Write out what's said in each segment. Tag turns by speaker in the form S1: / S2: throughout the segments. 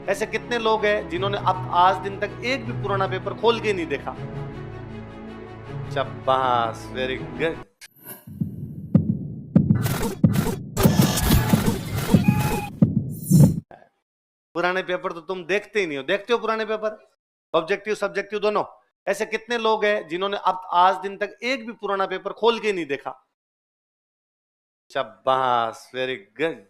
S1: ऐसे कितने लोग हैं जिन्होंने अब आज दिन तक एक भी पुराना पेपर खोल के नहीं देखा? शाबाश, वेरी गुड। पुराने पेपर तो तुम देखते ही नहीं हो। देखते हो पुराने पेपर, ऑब्जेक्टिव सब्जेक्टिव दोनों? ऐसे कितने लोग हैं जिन्होंने अब आज दिन तक एक भी पुराना पेपर खोल के नहीं देखा? शाबाश, वेरी गुड।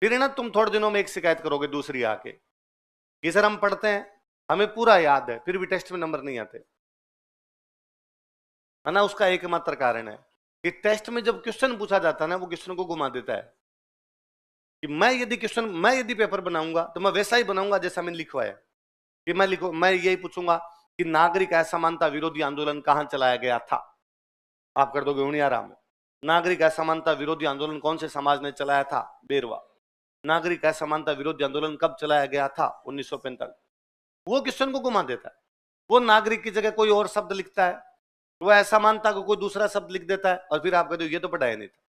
S1: फिर ना तुम थोड़े दिनों में एक शिकायत करोगे दूसरी आके कि सर हम पढ़ते हैं, हमें पूरा याद है, फिर भी टेस्ट में नंबर नहीं आते, है ना? उसका एकमात्र कारण है कि टेस्ट में जब क्वेश्चन पूछा जाता है ना, वो क्वेश्चन को घुमा देता है कि मैं यदि पेपर बनाऊंगा तो मैं वैसा ही बनाऊंगा जैसा मैंने लिखवाया। कि मैं यही पूछूंगा कि नागरिक असमानता विरोधी आंदोलन कहां चलाया गया था? आप कर दोगे हुनियारा में। नागरिक असमानता विरोधी आंदोलन कौन से समाज ने चलाया था? बेरवा। नागरिक असमानता विरोधी आंदोलन कब चलाया गया था? 1945। वो क्वेश्चन को घुमा देता है। वो नागरिक की जगह कोई और शब्द लिखता है, वो असमानता को कोई दूसरा शब्द लिख देता है, और फिर आप कहते हो ये तो पढ़ाया नहीं था।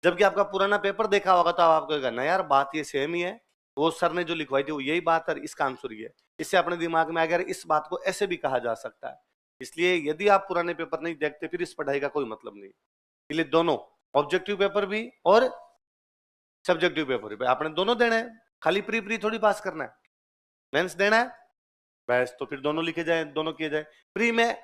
S1: जबकि आपका पुराना पेपर देखा होगा तो आप कहेगा ना यार बात ये सेम ही है, वो सर ने जो लिखवाई थी वो यही बात है, इसका आंसर ये है। इससे अपने दिमाग में अगर इस बात को ऐसे भी कहा जा सकता है। इसलिए यदि आप पुराने पेपर नहीं देखते फिर इस पढ़ाई का कोई मतलब नहीं। इसलिए दोनों, ऑब्जेक्टिव पेपर भी और सब्जेक्टिव पेपर भी आपने दोनों देने हैं। खाली प्री प्री थोड़ी पास करना है, मेंस देना है बस, तो फिर दोनों लिखे जाए, दोनों किए जाए। प्री में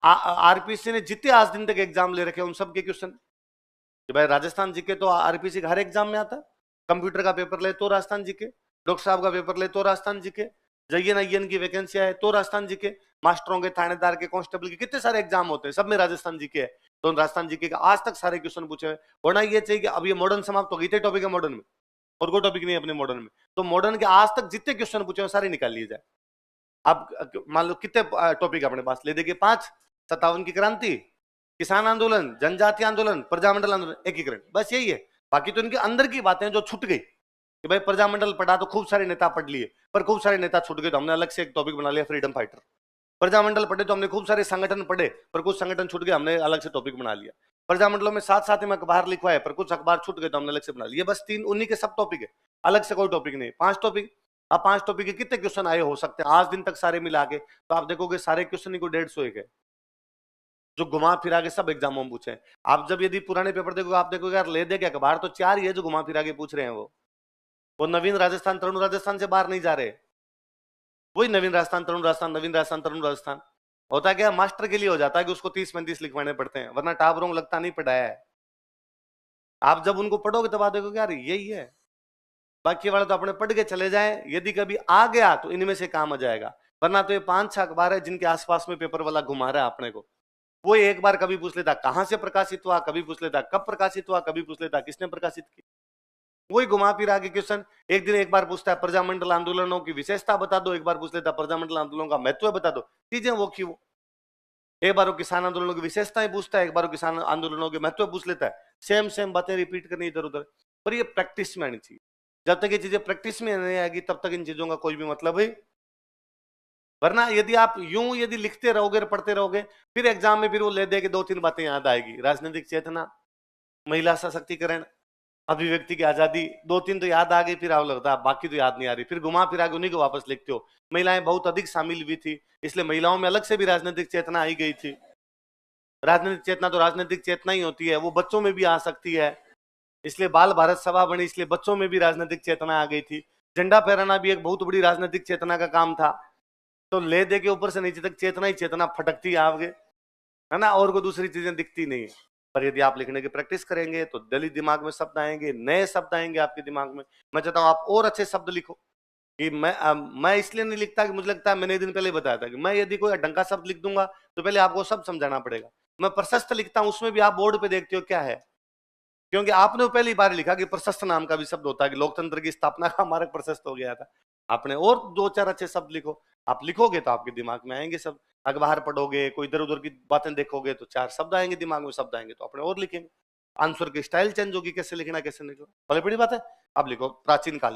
S1: आरपीसी ने जितने आज दिन तक एग्जाम ले रखे हैं उन सब के क्वेश्चन, कि भाई राजस्थान जीके तो आरपीसी का हर एग्जाम में आता है। कंप्यूटर का पेपर ले तो राजस्थान जीके, डॉक्टर साहब का पेपर ले तो राजस्थान जीके, जयन अयन की वैकेंसी है तो राजस्थान जीके, मास्टरों के, थानेदार के, कांस्टेबल के कितने सारे एग्जाम होते हैं, सब में राजस्थान जीके है। तो राजस्थान जीके का आज तक सारे क्वेश्चन पूछे हुए। होना ये चाहिए कि अब ये मॉडर्न समाप्त हो गई थे, टॉपिक है मॉडर्न में, और कोई टॉपिक नहीं है अपने मॉडर्न में, तो मॉडर्न के आज तक जितने क्वेश्चन पूछे हुए सारे निकाल लिए जाए। अब मान लो कितने टॉपिक अपने पास ले देंगे? 5। 57 की क्रांति, किसान आंदोलन, जनजाति आंदोलन, प्रजामंडल आंदोलन, एकीकरण, बस यही है। बाकी तो इनके अंदर की बातें जो छूट गई कि भाई प्रजामंडल पढ़ा तो खूब सारे नेता पढ़ लिए, पर खूब सारे नेता छूट गए तो हमने अलग से एक टॉपिक बना लिया, फ्रीडम फाइटर। प्रजामंडल पढ़े तो हमने खूब सारे संगठन पढ़े, पर कुछ संगठन छूट गए, हमने अलग से टॉपिक बना लिया। प्रजामंडलों में साथ साथ में अखबार लिखवाए, पर कुछ अखबार छूट गए तो हमने अलग से बना लिया। बस 3 उन्हीं के सब टॉपिक है, अलग से कोई टॉपिक नहीं। 5 टॉपिक। अब 5 टॉपिक के कितने क्वेश्चन आए हो सकते हैं आज दिन तक सारे मिला के? तो आप देखोगे सारे क्वेश्चन ही को 150 एक है, जो घुमा फिरा के सब एग्जामों में पूछे। आप जब यदि पुराने पेपर देखोगे आप देखोगे यार ले दे के अखबार तो 4 ही है जो घुमा फिरा के पूछ रहे हैं। वो नवीन राजस्थान, तरुण राजस्थान से बाहर नहीं जा रहे। वही नवीन राजस्थान, तरुण राजस्थान, नवीन राजस्थान, तरुण राजस्थान। होता क्या मास्टर के लिए हो जाता है कि उसको 30-35 लिखवाने पड़ते हैं, वरना टाबरों लगता नहीं पढ़ाया है। आप जब उनको पढ़ोगे तब आप देखोगे यार यही है। बाकी वाले तो अपने पढ़ के चले जाए, यदि कभी आ गया तो इनमें से काम आ जाएगा, वरना तो ये 5-6 अखबार है जिनके आसपास में पेपर वाला घुमा रहा है अपने को। वो एक बार कभी पूछ लेता कहां से प्रकाशित हुआ, कभी पूछ लेता कब प्रकाशित हुआ, कभी पूछ लेता किसने प्रकाशित की। वही घुमा फिरा के क्वेश्चन। एक दिन एक बार पूछता है प्रजामंडल आंदोलनों की विशेषता बता दो, एक बार पूछ लेता प्रजामंडल आंदोलनों का महत्व बता दो। चीजें वो की वो, एक बार वो किसान आंदोलनों की विशेषताएं पूछता है, एक बार वो किसान आंदोलनों के महत्व पूछ लेता है। सेम सेम बातें रिपीट करनी इधर उधर, पर ये प्रैक्टिस में आनी चाहिए। जब तक ये चीजें प्रैक्टिस में नहीं आएगी तब तक इन चीजों का कोई भी मतलब है। वरना यदि आप यूं यदि लिखते रहोगे पढ़ते रहोगे, फिर एग्जाम में फिर वो ले दे के 2-3 बातें याद आएगी। राजनीतिक चेतना, महिला सशक्तिकरण, अभिव्यक्ति की आजादी, 2-3 तो याद आ गई, फिर आप लगता है बाकी तो याद नहीं आ रही, फिर घुमा फिरा के उन्हीं को वापस लिखते हो। महिलाएं बहुत अधिक शामिल हुई थी, इसलिए महिलाओं में अलग से भी राजनीतिक चेतना आई गई थी। राजनीतिक चेतना तो राजनीतिक चेतना ही होती है, वो बच्चों में भी आ सकती है, इसलिए बाल भारत सभा बनी, इसलिए बच्चों में भी राजनीतिक चेतना आ गई थी। झंडा फहराना भी एक बहुत बड़ी राजनीतिक चेतना का काम था। तो ले दे के ऊपर से नीचे तक चेतना ही चेतना फटकती है आपके, है ना, और कोई दूसरी चीजें दिखती नहीं। पर यदि आप लिखने की प्रैक्टिस करेंगे तो दलित दिमाग में शब्द आएंगे, नए शब्द आएंगे आपके दिमाग में। मैं चाहता हूं आप और अच्छे शब्द लिखो। कि मैं इसलिए नहीं लिखता कि मुझे लगता है, मैंने एक दिन पहले बताया था कि मैं यदि कोई ढंग का शब्द लिख दूंगा तो पहले आपको सब समझाना पड़ेगा। मैं प्रशस्त लिखता हूं, उसमें भी आप बोर्ड पे देखते हो क्या है, क्योंकि आपने पहली बार लिखा कि प्रशस्त नाम का भी शब्द होता है, कि लोकतंत्र की स्थापना का मार्ग प्रशस्त हो गया था। आपने और 2-4 अच्छे शब्द लिखो। आप लिखोगे तो आपके दिमाग में आएंगे शब्द। अखबार पढ़ोगे, कोई इधर उधर की बातें देखोगे तो 4 शब्द आएंगे दिमाग में, शब्द आएंगे तो अपने और लिखेंगे। आंसर की स्टाइल चेंज होगी, कैसे लिखना कैसे लिखना, भले बड़ी बात है। अब लिखो प्राचीन काल